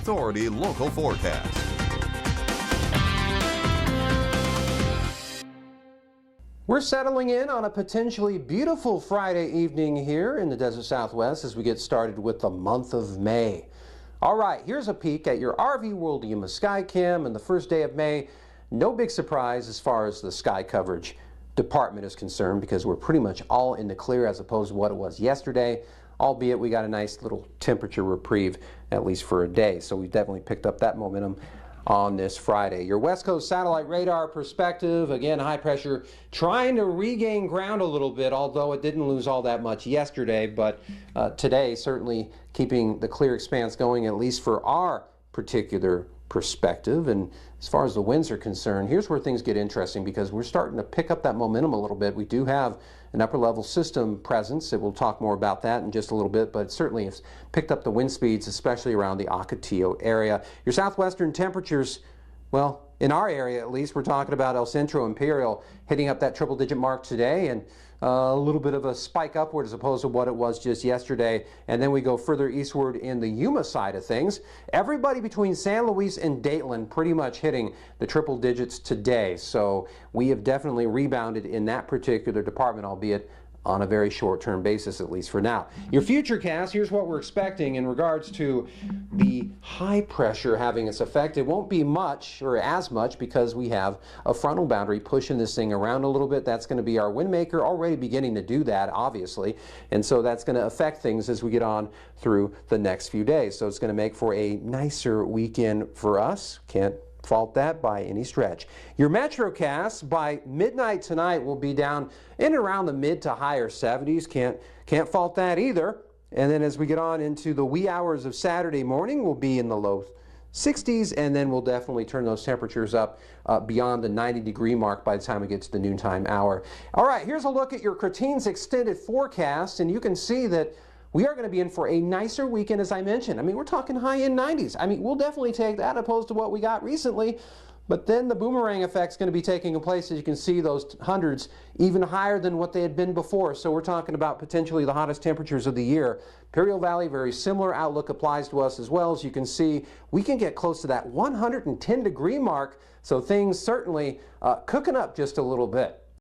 Authority local forecast. We're settling in on a potentially beautiful Friday evening here in the Desert Southwest as we get started with the month of May. All right, here's a peek at your RV World Yuma Skycam and the first day of May. No big surprise as far as the sky coverage department is concerned because we're pretty much all in the clear as opposed to what it was yesterday, albeit we got a nice little temperature reprieve at least for a day. So we've definitely picked up that momentum on this Friday. Your West Coast satellite radar perspective, again, high pressure, trying to regain ground a little bit, although it didn't lose all that much yesterday, but today certainly keeping the clear expanse going, at least for our particular perspective. And as far as the winds are concerned, here's where things get interesting because we're starting to pick up that momentum a little bit. We do have an upper level system presence. We'll talk more about that in just a little bit, but it certainly has picked up the wind speeds, especially around the Ocotillo area. Your southwestern temperatures, well, in our area at least, we're talking about El Centro Imperial hitting up that triple digit mark today, and a little bit of a spike upward as opposed to what it was just yesterday. And then we go further eastward in the Yuma side of things. Everybody between San Luis and Dayton pretty much hitting the triple digits today. So we have definitely rebounded in that particular department, albeit on a very short-term basis, at least for now. Your future cast, here's what we're expecting in regards to the high pressure having its effect. It won't be much or as much because we have a frontal boundary pushing this thing around a little bit. That's going to be our wind maker, already beginning to do that, obviously. And so that's going to affect things as we get on through the next few days. So it's going to make for a nicer weekend for us. Can't fault that by any stretch. Your Metrocast by midnight tonight will be down in around the mid to higher 70s. Can't fault that either. And then as we get on into the wee hours of Saturday morning, we'll be in the low 60s, and then we'll definitely turn those temperatures up beyond the 90-degree mark by the time we get to the noontime hour. All right, here's a look at your Cretines extended forecast, and you can see that we are going to be in for a nicer weekend, as I mentioned. I mean, we're talking high-end 90s. I mean, we'll definitely take that opposed to what we got recently. But then the boomerang effect is going to be taking place, as you can see, those hundreds even higher than what they had been before. So we're talking about potentially the hottest temperatures of the year. Imperial Valley, very similar outlook applies to us as well. As you can see, we can get close to that 110-degree mark. So things certainly cooking up just a little bit.